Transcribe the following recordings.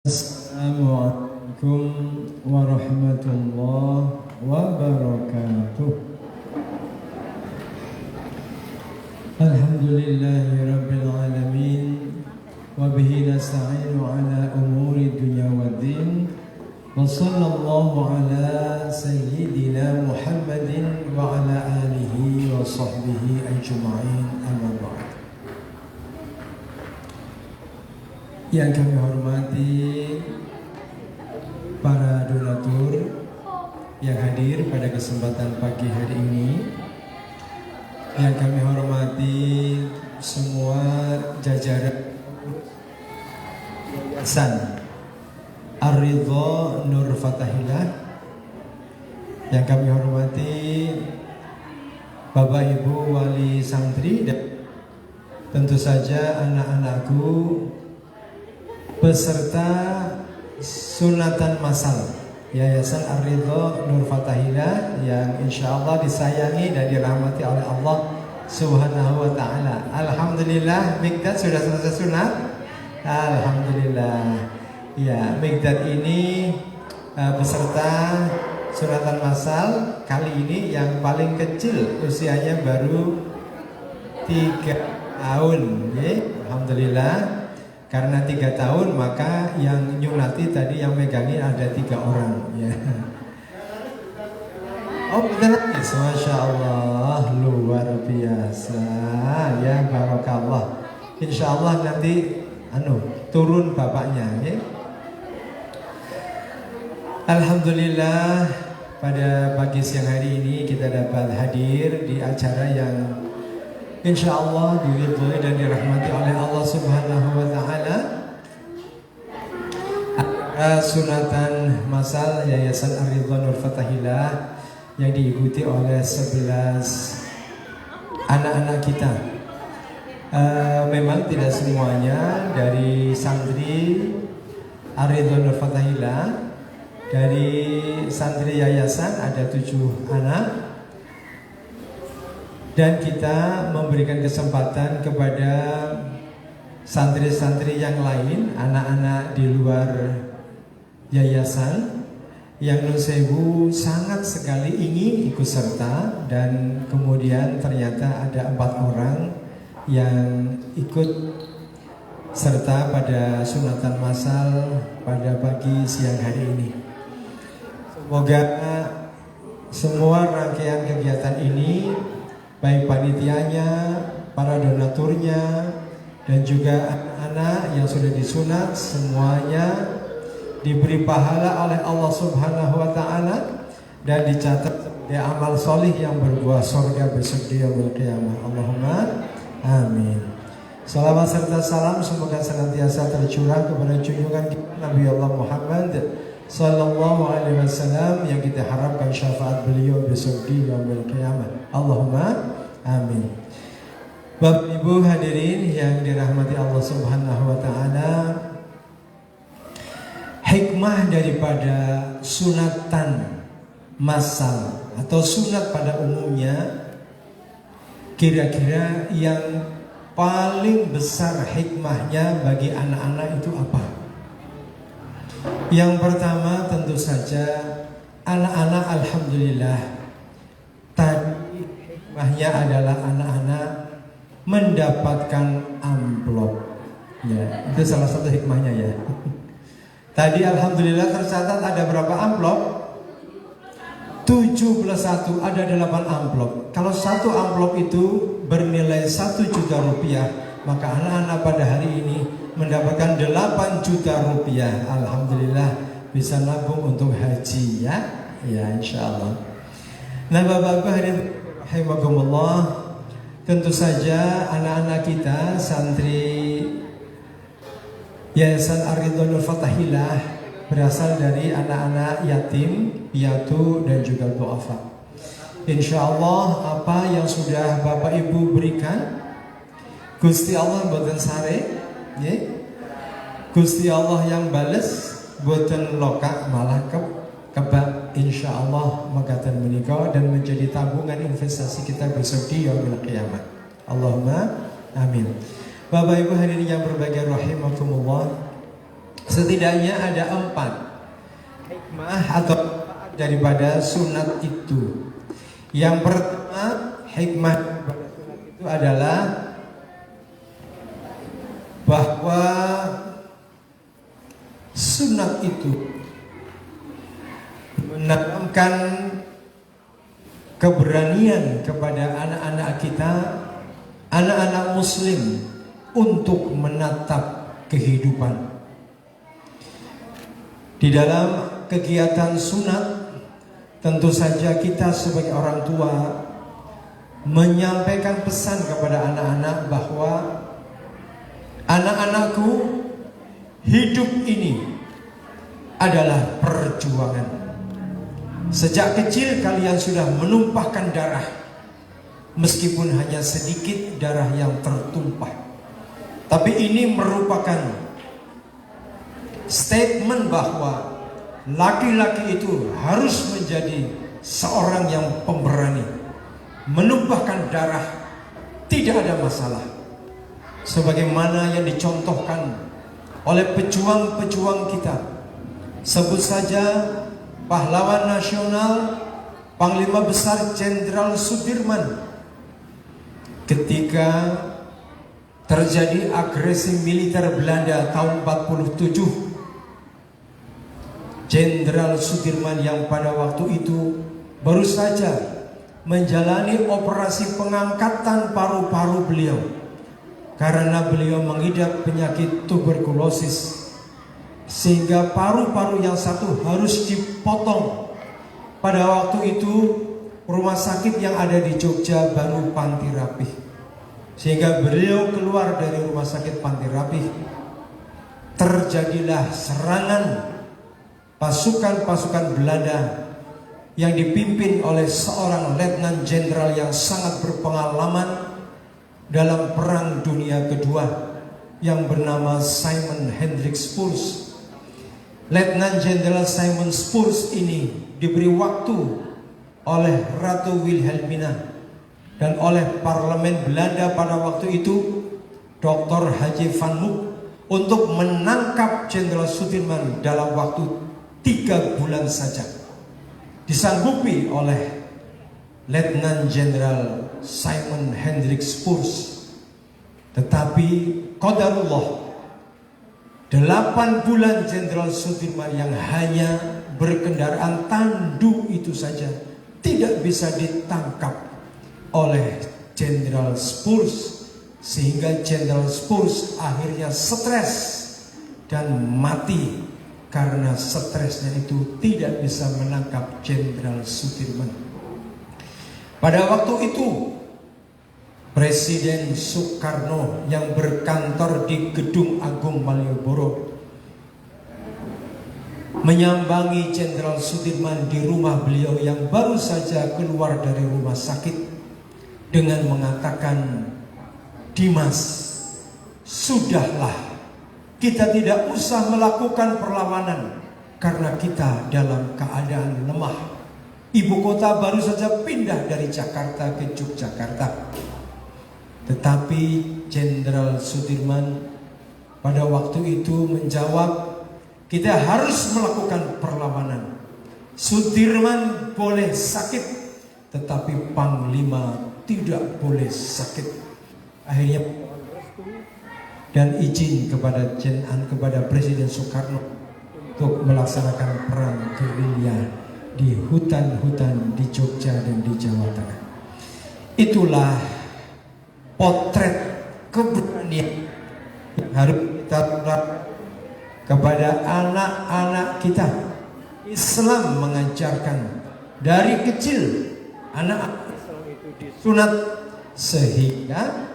Assalamualaikum warahmatullahi wabarakatuh. Alhamdulillahi rabbil alamin, wa bihi nasta'inu ala umuri dunya waddin, wa sallallahu ala sayyidina Muhammadin wa ala alihi wa sahbihi ajma'in, amma ba'd. Yang kami hormati para donatur yang hadir pada kesempatan pagi hari ini, yang kami hormati semua jajaran Yayasan Ar-Ridha Nur Fatahillah, yang kami hormati Bapak Ibu Wali Santri dan tentu saja anak-anakku peserta sunatan masal Yayasan Ar-Ridha Nur Fatahillah yang insya Allah disayangi dan dirahmati oleh Allah Subhanahu wa ta'ala. Alhamdulillah, Mikdad sudah selesai sunat. Alhamdulillah. Ya, Mikdad ini peserta sunatan masal kali ini yang paling kecil, usianya baru 3 tahun. Ya, alhamdulillah. Karena 3 tahun maka yang nyunati tadi yang megangin ada 3 orang ya. Oh benar, Masya Allah, luar biasa ya, barakallah. Insya Allah nanti turun bapaknya ya. Alhamdulillah, pada pagi siang hari ini kita dapat hadir di acara yang insya Allah diridhoi dan dirahmati oleh Allah Subhanahu wa ta'ala. Sunatan masal Yayasan Ar-Ridha Nur Fatahillah yang diikuti oleh 11 anak-anak kita. Memang tidak semuanya dari santri Ar-Ridha Nur Fatahillah. Dari santri yayasan ada 7 anak. Dan kita memberikan kesempatan kepada santri-santri yang lain, anak-anak di luar yayasan yang nun sewu sangat sekali ingin ikut serta, dan kemudian ternyata ada 4 orang yang ikut serta pada sunatan masal pada pagi siang hari ini. Semoga semua rangkaian kegiatan ini, baik panitianya, para donaturnya, dan juga anak-anak yang sudah disunat, semuanya diberi pahala oleh Allah Subhanahu wa ta'ala dan dicatat sebagai amal solih yang berbuah surga besok di yaumil qiyamah. Allahumma amin. Salawat serta salam semoga senantiasa tercurah kepada junjungan kita Nabi Allah Muhammad sallallahu alaihi wasallam yang kita harapkan syafaat beliau besok di yaumil qiyamah. Allahumma amin. Bapak Ibu hadirin yang dirahmati Allah Subhanahu wa ta'ala, hikmah daripada sunatan masal atau sunat pada umumnya, kira-kira yang paling besar hikmahnya bagi anak-anak itu apa? Yang pertama tentu saja anak-anak alhamdulillah tadi hikmahnya adalah anak-anak mendapatkan amplop. Ya, itu salah satu hikmahnya ya. Tadi alhamdulillah tercatat ada berapa amplop? 71, ada 8 amplop. Kalau satu amplop itu bernilai 1 juta rupiah, maka anak-anak pada hari ini mendapatkan 8 juta rupiah. Alhamdulillah bisa nabung untuk haji ya. Ya insyaallah. Nah Bapak-Bapak hadirin rahimakumullah, tentu saja anak-anak kita santri Yayasan Ar-Ridha Nur Fatahillah berasal dari anak-anak yatim, piatu dan juga duafa. Insyaallah apa yang sudah Bapak Ibu berikan Gusti Allah boten sare ya. Gusti Allah yang bales boten lokak malah kebak, insyaallah makaten menika dan menjadi tabungan investasi kita besok di yaumil qiyamah. Allahumma amin. Bapak Ibu hadirin yang berbahagia rahimakumullah, Setidaknya ada 4 hikmah atau manfaat daripada sunat itu. Yang pertama, hikmah daripada sunat itu adalah bahwa sunat itu menanamkan keberanian kepada anak-anak kita, anak-anak muslim, untuk menatap kehidupan. Di dalam kegiatan sunat, tentu saja kita sebagai orang tua menyampaikan pesan kepada anak-anak bahwa anak-anakku, hidup ini adalah perjuangan. Sejak kecil kalian sudah menumpahkan darah, meskipun hanya sedikit darah yang tertumpah. Tapi ini merupakan statement bahwa laki-laki itu harus menjadi seorang yang pemberani. Menumpahkan darah tidak ada masalah, sebagaimana yang dicontohkan oleh pejuang-pejuang kita. Sebut saja pahlawan nasional Panglima Besar Jenderal Sudirman. Ketika terjadi agresi militer Belanda tahun 47, Jenderal Sudirman yang pada waktu itu baru saja menjalani operasi pengangkatan paru-paru beliau karena beliau mengidap penyakit tuberkulosis, sehingga paru-paru yang satu harus dipotong. Pada waktu itu rumah sakit yang ada di Jogja baru Panti Rapih, sehingga beliau keluar dari rumah sakit Panti Rapih. Terjadilah serangan pasukan-pasukan Belanda yang dipimpin oleh seorang letnan jenderal yang sangat berpengalaman dalam Perang Dunia Kedua yang bernama Simon Hendrik Spurs. Letnan Jenderal Simon Spurs ini diberi waktu oleh Ratu Wilhelmina dan oleh parlemen Belanda pada waktu itu, Dr. Haji van Mook, untuk menangkap Jenderal Sudirman dalam waktu 3 bulan saja. Disanggupi oleh Letnan Jenderal Simon Hendrik Spurs. Tetapi qadarullah, 8 bulan Jenderal Sudirman yang hanya berkendaraan tandu itu saja tidak bisa ditangkap oleh Jenderal Spurs, sehingga Jenderal Spurs akhirnya stres dan mati karena stresnya itu tidak bisa menangkap Jenderal Sudirman. Pada waktu itu Presiden Soekarno yang berkantor di Gedung Agung Malioboro menyambangi Jenderal Sudirman di rumah beliau yang baru saja keluar dari rumah sakit dengan mengatakan, "Dimas, sudahlah, kita tidak usah melakukan perlawanan karena kita dalam keadaan lemah. Ibu kota baru saja pindah dari Jakarta ke Yogyakarta." Tetapi Jenderal Sudirman pada waktu itu menjawab, "Kita harus melakukan perlawanan. Sudirman boleh sakit, tetapi Panglima tidak boleh sakit." Akhirnya dan izin kepada Presiden Soekarno untuk melaksanakan perang gerilya di hutan-hutan di Jogja dan di Jawa Tengah. Itulah potret keberanian yang harus kita lakukan kepada anak-anak kita. Islam mengajarkan dari kecil anak Islam itu disunat sehingga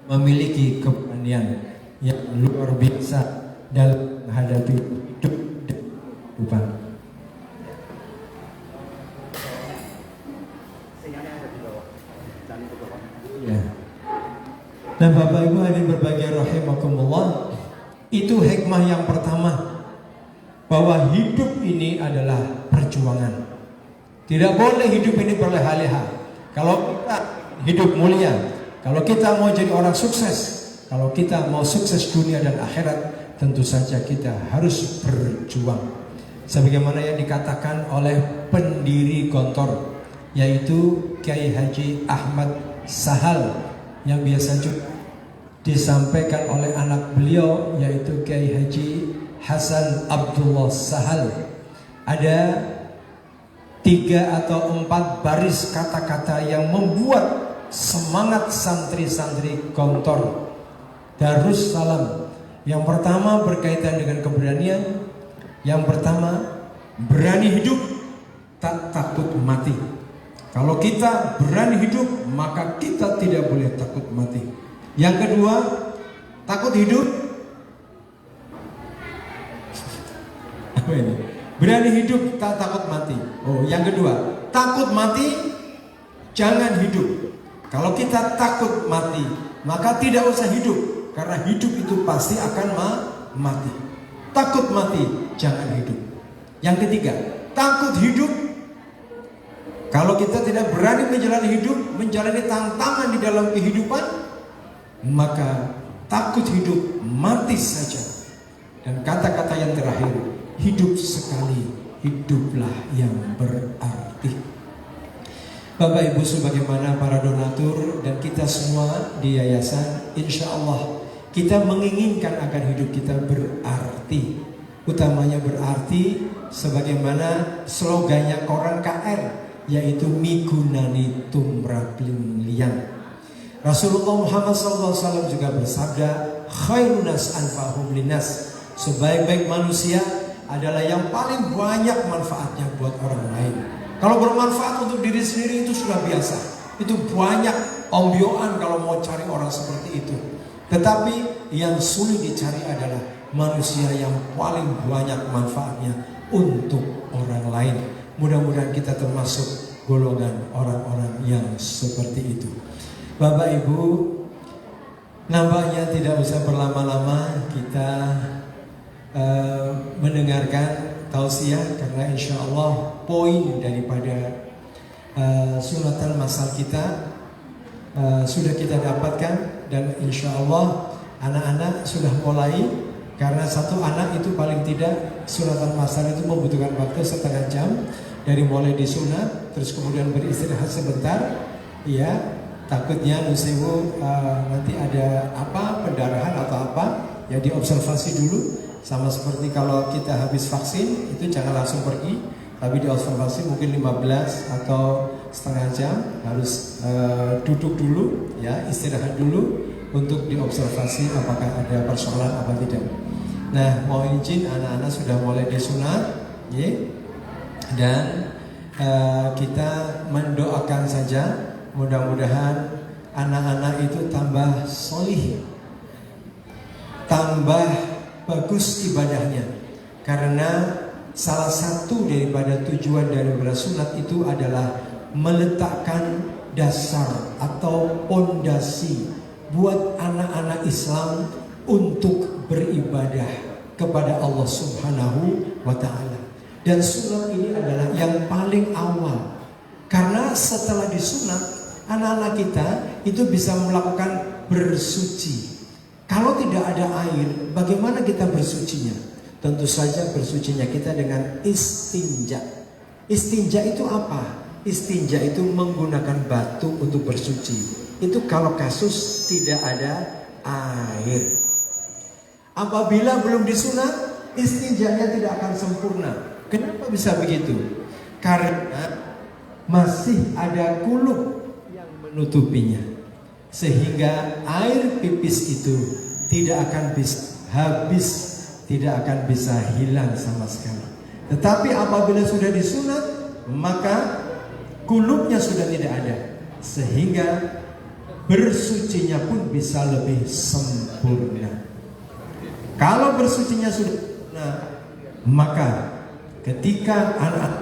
memiliki keberanian yang luar biasa dalam menghadapi hidup dan kehidupan. Ya. Nah, Bapak Ibu hadirin berbahagia rahimakumullah, itu hikmah yang pertama, bahwa hidup ini adalah perjuangan. Tidak boleh hidup ini berleha-leha. Kalau kita hidup mulia, kalau kita mau jadi orang sukses, kalau kita mau sukses dunia dan akhirat, tentu saja kita harus berjuang. Sebagaimana yang dikatakan oleh pendiri Gontor, yaitu Kiai Haji Ahmad Sahal, yang biasa juga disampaikan oleh anak beliau, yaitu Kiai Haji Hasan Abdullah Sahal. Ada 3 atau 4 baris kata-kata yang membuat semangat santri-santri Gontor Darussalam. Yang pertama berkaitan dengan keberanian. Yang pertama, berani hidup, tak takut mati. Kalau kita berani hidup, maka kita tidak boleh takut mati. Yang kedua, takut hidup. Apa ini? Berani hidup, tak takut mati. Oh, yang kedua, takut mati, jangan hidup. Kalau kita takut mati, maka tidak usah hidup, karena hidup itu pasti akan mati. Takut mati, jangan hidup. Yang ketiga, takut hidup. Kalau kita tidak berani menjalani hidup, menjalani tantangan di dalam kehidupan, maka takut hidup, mati saja. Dan kata-kata yang terakhir, hidup sekali, hiduplah yang berarti. Bapak Ibu sebagaimana para donatur dan kita semua di yayasan, insya Allah kita menginginkan agar hidup kita berarti. Utamanya berarti sebagaimana slogannya Koran KR, yaitu migunani tumraklin liyan. Rasulullah Muhammad SAW juga bersabda, khairunas anfa'hum linas. Sebaik-baik manusia adalah yang paling banyak manfaatnya buat orang lain. Kalau bermanfaat untuk diri sendiri itu sudah biasa. Itu banyak ombyoan kalau mau cari orang seperti itu. Tetapi yang sulit dicari adalah manusia yang paling banyak manfaatnya untuk orang lain. Mudah-mudahan kita termasuk golongan orang-orang yang seperti itu. Bapak Ibu, nampaknya tidak usah berlama-lama kita mendengarkan tausiah, karena insya Allah poin daripada sunatan masal kita sudah kita dapatkan. Dan insya Allah anak-anak sudah mulai, karena satu anak itu paling tidak sunatan masal itu membutuhkan waktu setengah jam dari mulai disunat terus kemudian beristirahat sebentar, ya. Takutnya nusewu nanti ada apa, pendarahan atau apa, ya diobservasi dulu. Sama seperti kalau kita habis vaksin itu jangan langsung pergi, tapi diobservasi mungkin 15 atau setengah jam, harus duduk dulu, ya, istirahat dulu untuk diobservasi apakah ada persoalan apa tidak. Nah, mohon izin anak-anak sudah mulai disunat, ya, dan kita mendoakan saja mudah-mudahan anak-anak itu tambah solih, tambah bagus ibadahnya, karena salah satu daripada tujuan dari bersunat itu adalah meletakkan dasar atau pondasi buat anak-anak Islam untuk beribadah kepada Allah Subhanahu wa ta'ala. Dan sunat ini adalah yang paling awal, karena setelah disunat anak-anak kita itu bisa melakukan bersuci. Kalau tidak ada air, bagaimana kita bersucinya? Tentu saja bersucinya kita dengan istinja. Istinja itu apa? Istinja itu menggunakan batu untuk bersuci. Itu kalau kasus tidak ada air. Apabila belum disunat, istinjanya tidak akan sempurna. Kenapa bisa begitu? Karena masih ada kulup yang menutupinya, sehingga air pipis itu tidak akan bisa habis, tidak akan bisa hilang sama sekali. Tetapi apabila sudah disunat, maka kulupnya sudah tidak ada, sehingga bersucinya pun bisa lebih sempurna. Kalau bersucinya sudah sempurna, maka ketika anak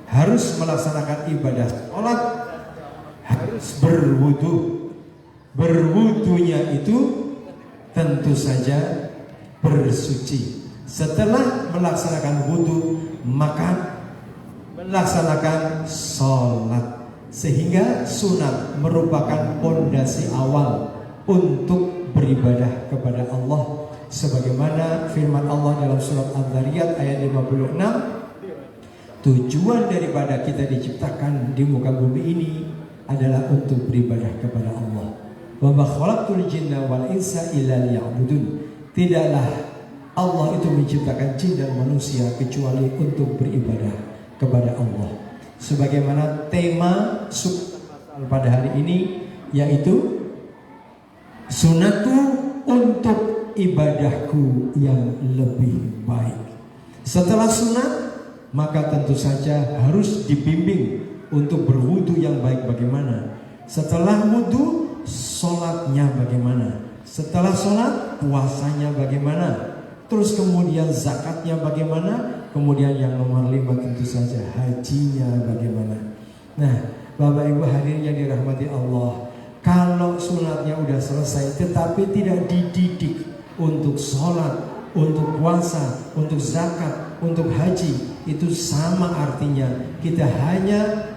harus melaksanakan ibadah sholat, harus berwudu. Berwudunya itu tentu saja bersuci. Setelah melaksanakan wudu, maka melaksanakan sholat. Sehingga sunat merupakan pondasi awal untuk beribadah kepada Allah. sebagaimana firman Allah dalam surat Al-Dhariyat ayat 56, tujuan daripada kita diciptakan di muka bumi ini adalah untuk beribadah kepada Allah. Wa ma khalaqtul jinna wal insa illa liya'budun. Tidaklah Allah itu menciptakan jin dan manusia kecuali untuk beribadah kepada Allah. Sebagaimana tema pada hari ini yaitu sunatku untuk ibadahku yang lebih baik. Setelah sunat, maka tentu saja harus dibimbing untuk berwudu yang baik bagaimana. Setelah wudu, sholatnya bagaimana. Setelah sholat, puasanya bagaimana. Terus kemudian zakatnya bagaimana. Kemudian yang nomor 5 tentu saja hajinya bagaimana. Nah, Bapak Ibu hadirin yang dirahmati Allah, kalau sunatnya udah selesai tetapi tidak dididik untuk sholat, untuk puasa, untuk zakat, untuk haji, itu sama artinya kita hanya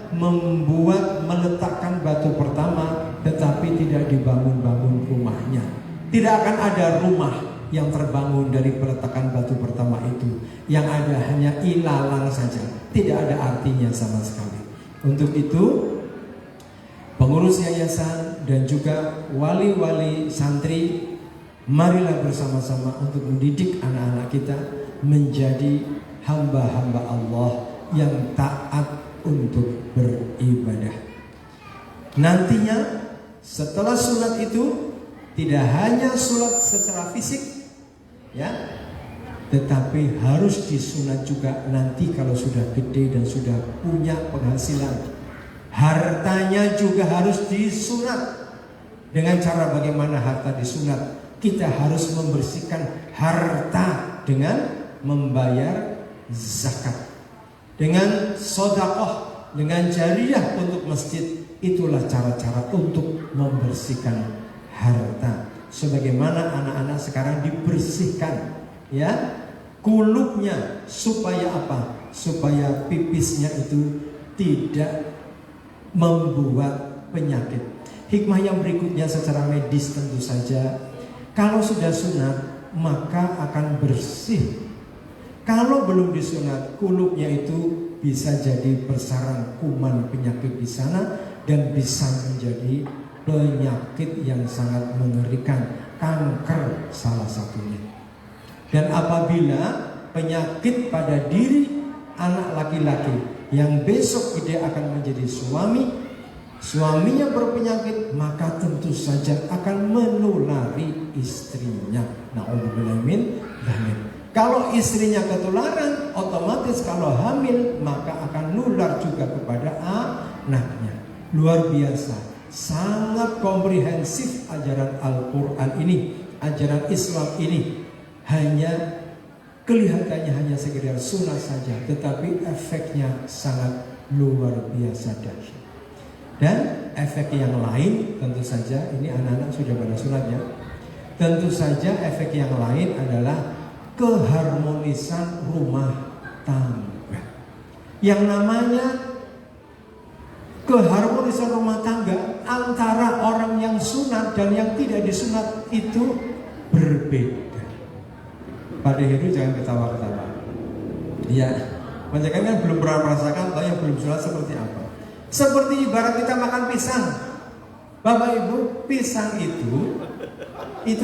meletakkan batu pertama tetapi tidak dibangun-bangun rumahnya. Tidak akan ada rumah yang terbangun dari peletakan batu pertama itu. Yang ada hanya ilalang saja, tidak ada artinya sama sekali. Untuk itu pengurus yayasan dan juga wali-wali santri, marilah bersama-sama untuk mendidik anak-anak kita menjadi hamba-hamba Allah yang taat untuk beribadah. Nantinya setelah sunat itu tidak hanya sunat secara fisik, ya, tetapi harus disunat juga nanti kalau sudah gede dan sudah punya penghasilan. Hartanya juga harus disunat. Dengan cara bagaimana harta disunat? Kita harus membersihkan harta dengan membayar zakat, dengan sedekah, dengan jariyah untuk masjid. Itulah cara-cara untuk membersihkan harta. Sebagaimana anak-anak sekarang dibersihkan, ya, kulupnya, supaya apa? Supaya pipisnya itu tidak membuat penyakit. Hikmah yang berikutnya secara medis tentu saja, kalau sudah sunat maka akan bersih. Kalau belum disunat, kulupnya itu bisa jadi bersarang kuman penyakit di sana dan bisa menjadi penyakit yang sangat mengerikan, kanker salah satunya. Dan apabila penyakit pada diri anak laki-laki yang besok dia akan menjadi suami, suaminya berpenyakit, maka tentu saja akan menulari istrinya. Na'udzubillah min dzalik. Kalau istrinya ketularan, otomatis kalau hamil maka akan nular juga kepada anaknya. Luar biasa, sangat komprehensif ajaran Al-Quran ini, ajaran Islam ini. Hanya kelihatannya hanya sekedar sunat saja, tetapi efeknya sangat luar biasa dahsyat. Dan efek yang lain tentu saja, ini anak-anak sudah pada sunatnya. Tentu saja efek yang lain adalah keharmonisan rumah tangga. Yang namanya keharmonisan rumah tangga antara orang yang sunat dan yang tidak disunat itu berbeda. Pada Heru jangan ketawa-ketawa. Ya, mereka kan belum pernah merasakan atau yang belum sunat seperti apa. Seperti ibarat kita makan pisang. Bapak Ibu, pisang itu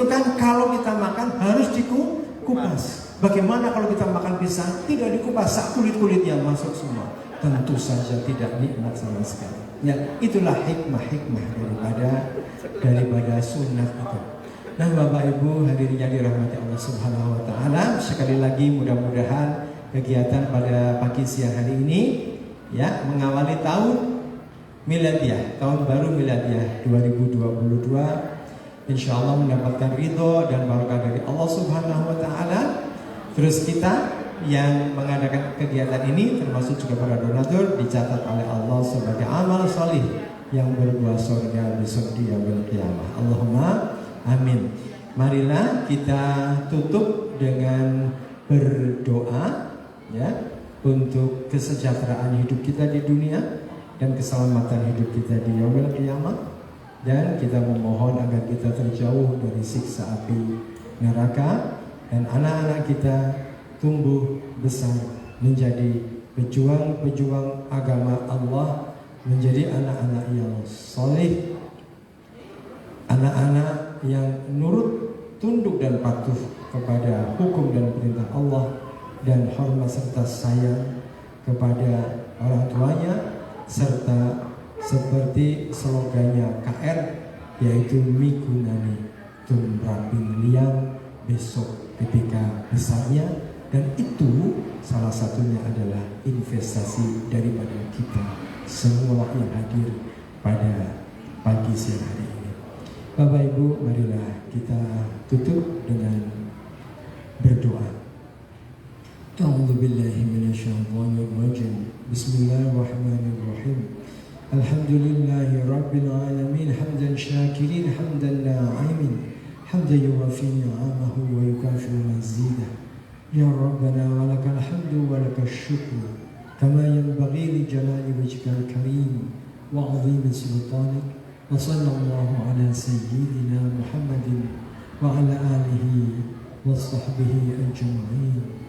kan kalau kita makan harus dikupas. Bagaimana kalau kita makan pisang tidak dikupas, kulit-kulitnya masuk semua? Tentu saja tidak nikmat sama sekali. Ya, itulah hikmah daripada sunat itu. Nah, Bapak Ibu hadirin yang dirahmati Allah Subhanahu wa taala, sekali lagi mudah-mudahan kegiatan pada pagi siang hari ini ya mengawali tahun miladiah, tahun baru miladiah 2022, insya Allah mendapatkan ridho dan barokah dari Allah Subhanahu wa taala. Terus kita yang mengadakan kegiatan ini termasuk juga para donatur dicatat oleh Allah sebagai amal salih yang berbuah surga besok di yaumil qiyamah. Allahumma amin. Marilah kita tutup dengan berdoa ya untuk kesejahteraan hidup kita di dunia dan keselamatan hidup kita di yaumil qiyamah, dan kita memohon agar kita terjauh dari siksa api neraka, dan anak-anak kita tumbuh besar menjadi pejuang-pejuang agama Allah, menjadi anak-anak yang soleh, anak-anak yang nurut, tunduk dan patuh kepada hukum dan perintah Allah, dan hormat serta sayang kepada orang tuanya, serta seperti slogannya KR, yaitu migunani tumraping liang besok ketika besarnya. Dan itu salah satunya adalah investasi daripada kita semua yang hadir pada pagi siang hari ini. Bapak Ibu, marilah kita tutup dengan berdoa. A'udzubillahi minasyaitonirrajim. Bismillahirrahmanirrahim. Alhamdulillahi rabbil alamin, hamdan syakirin, hamdan na'imin, hamdan yuwafi ni'amahu wa yukafi'u mazidah. Ya Rabbana wa lakal hamdu wa lakal syukru kama yanbaghi li jalali wajhikal karim wa 'azimi sultanik. Wa sallallahu ala sayyidina Muhammadin wa ala alihi wa sahbihi ajma'in.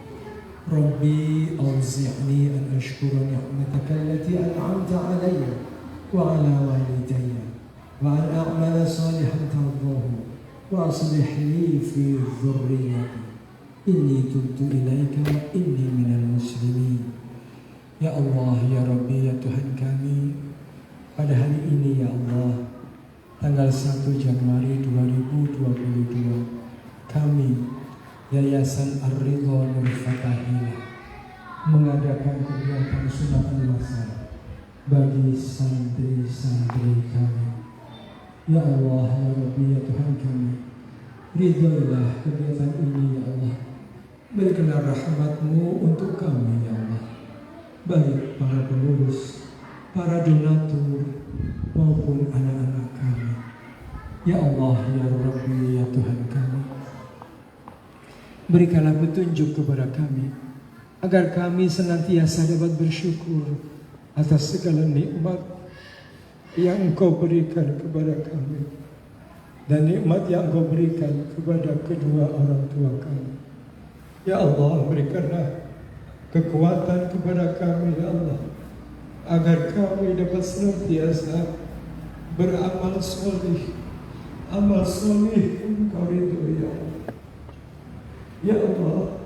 Rabbi awzi'ni an ashkura ni'mataka allati an'amta 'alayya wa 'ala walidayya wa an a'mala salihan tardahu wa aslih li fi dhurriyyati inni tubtu ilaika wa inni minal muslimin. Ya Allah, ya Rabbi, ya Tuhan kami, pada hari ini ya Allah, tanggal 1 Januari 2022, kami Yayasan Ar-Ridha Nur Fatahillah mengadakan kegiatan sunatan masal bagi santri-santri kami. Ya Allah, ya Rabbi, ya Tuhan kami, ridhoilah kegiatan ini ya Allah. Berikanlah rahmat-Mu untuk kami ya Allah, baik para pengurus, para donatur, maupun anak-anak kami. Ya Allah, ya Rabbi, ya Tuhan kami, berikanlah petunjuk kepada kami, agar kami senantiasa dapat bersyukur atas segala nikmat yang Engkau berikan kepada kami, dan nikmat yang Engkau berikan kepada kedua orang tua kami. Ya Allah, berikanlah kekuatan kepada kami ya Allah, agar kami dapat senantiasa beramal solih, amal solih Engkau ridho ya Allah. Ya Allah,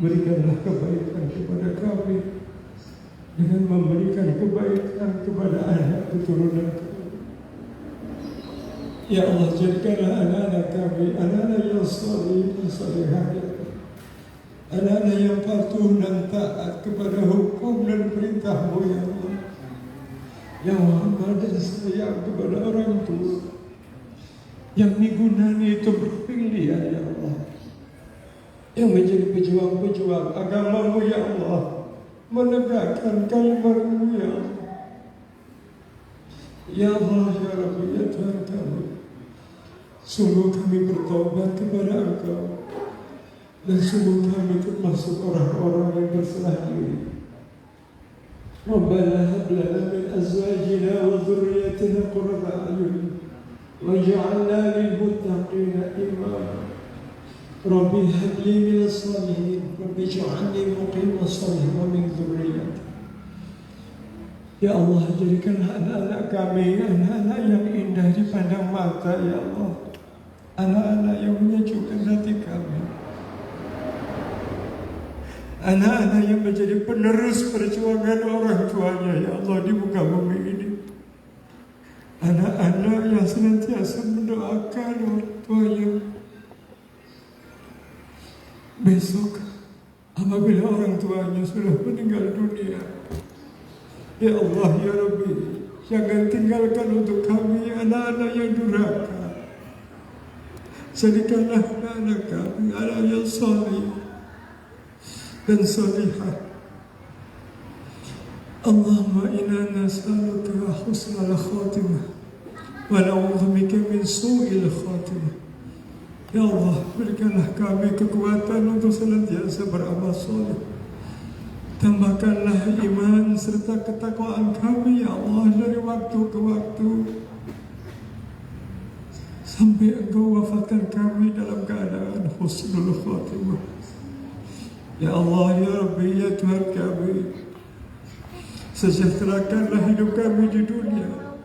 berikanlah kebaikan kepada kami dengan memberikan kebaikan kepada anak keturunan kami. Ya Allah, jadikanlah anak-anak kami anak-anak yang soleh dan solehah ya Allah, anak-anak yang patuh dan taat kepada hukum dan perintah-Mu ya Allah, yang hormat dan sayang kepada orang tua, yang migunani tumraping-lian ya Allah, yang menjadi pejuang-pejuang agama-Mu ya Allah, menegakkan kalimat-Mu ya Allah. Ya Allah, ya Rabbi, ya Tuhan kami, sungguh kami bertobat kepada Engkau, dan sungguh kami termasuk orang-orang yang berserah diri. Rabbana hab lana min azwajina wa dhurriyyatina qurrata a'yun waj'alna lil muttaqina imama. Rabbi hab li minas salihin Rabbi ij'alni muqimas salih wa min dhurriyyati. Ya Allah, jadikanlah anak-anak kami anak-anak yang indah dipandang mata ya Allah, anak-anak yang menyejukkan hati kami, anak-anak yang menjadi penerus perjuangan orang tuanya ya Allah di muka bumi ini, anak-anak yang senantiasa mendoakan orang tuanya besok apabila orang tuanya sudah meninggal dunia. Ya Allah, ya Rabbi, jangan tinggalkan untuk kami anak-anak yang durhaka. Jadikanlah anak-anak kami anak yang saleh dan salihah. Allahumma inna nas'aluka husnal khatimah wa na'udzubika min su'il khatimah. Ya Allah, berikanlah kami kekuatan untuk senantiasa beramal saleh. Tambahkanlah iman serta ketakwaan kami ya Allah dari waktu ke waktu, sampai Engkau wafatkan kami dalam keadaan husnul khatimah. Ya Allah, ya Rabbi, ya Tuhan kami, sejahterakanlah hidup kami di dunia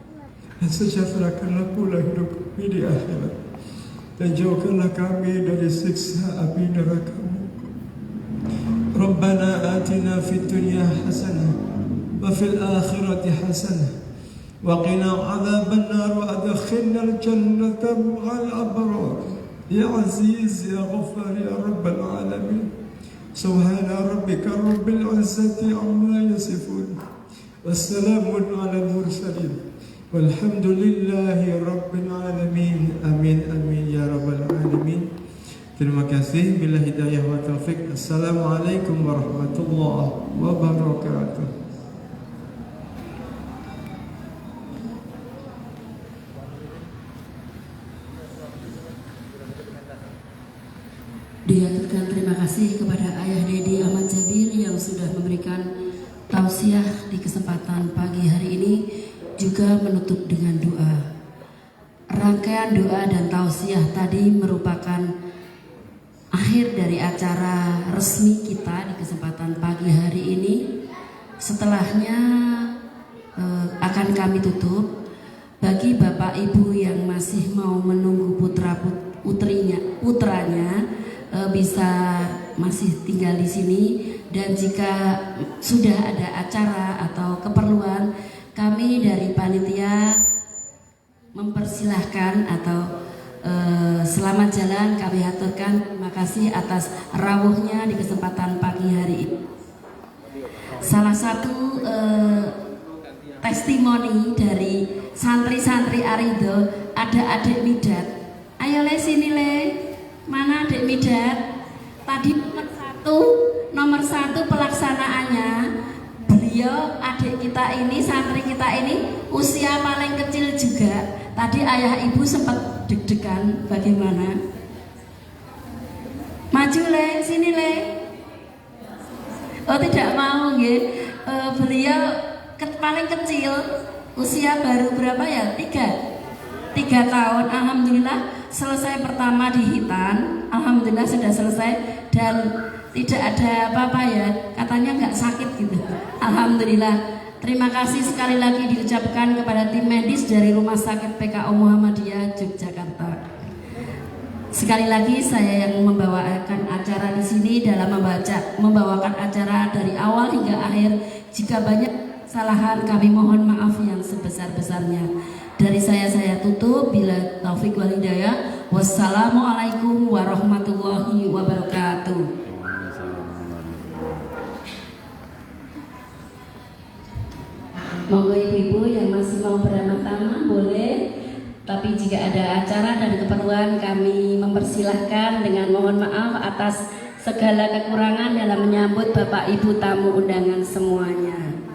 dan sejahterakanlah pula hidup kami di akhirat, dan jauhkanlah kami dari siksa api neraka-Mu. Rabbana atina fid dunya hasanah wa fil akhirati hasanah wa qina adzaban nar wa adkhilna al jannata ma'al abrar ya aziz ya ghaffar ya rabbal alamin. Subhana rabbika rabbil izzati amma yasifun wassalamun alal mursalin walhamdulillahi rabbil alamin. Amin amin ya rabbal alamin. Terima kasih. Bila hidayah wa taufik. Assalamualaikum warahmatullahi wabarakatuh. Diaturkan terima kasih kepada Ayah Dedi Ahmad Jabir yang sudah memberikan tausiah di kesempatan pagi hari ini, juga menutup dengan doa. Rangkaian doa dan tausiah tadi merupakan akhir dari acara resmi kita di kesempatan pagi hari ini. Setelahnya akan kami tutup. Bagi Bapak Ibu yang masih mau menunggu putranya bisa masih tinggal di sini, dan jika sudah ada acara atau keperluan, kami dari panitia mempersilahkan atau selamat jalan kami aturkan. Terima kasih atas rawuhnya di kesempatan pagi hari ini. Salah satu testimoni dari santri-santri Arido, ada adik Midat. Ayo le sini le, mana adik Midat? Tadi nomor satu pelaksanaannya. Beliau adik kita ini, santri kita ini usia paling kecil juga. Tadi ayah ibu sempat deg-degan, bagaimana? Maju le, sini le. Oh tidak mau ya. Beliau paling kecil, usia baru berapa ya? 3 tahun. Alhamdulillah selesai pertama di Hitan. Alhamdulillah sudah selesai dan tidak ada apa-apa ya. Katanya nggak sakit gitu. Alhamdulillah. Terima kasih sekali lagi diucapkan kepada tim medis dari Rumah Sakit PKU Muhammadiyah Yogyakarta. Sekali lagi saya yang membawakan acara di sini dalam membawakan acara dari awal hingga akhir. Jika banyak kesalahan kami mohon maaf yang sebesar-besarnya. Dari saya tutup. Bila taufik wal hidayah. Wassalamualaikum warahmatullahi wabarakatuh. Monggo ibu-ibu yang masih mau beramah-tamah boleh, tapi jika ada acara dan keperluan kami mempersilahkan dengan mohon maaf atas segala kekurangan dalam menyambut Bapak Ibu tamu undangan semuanya.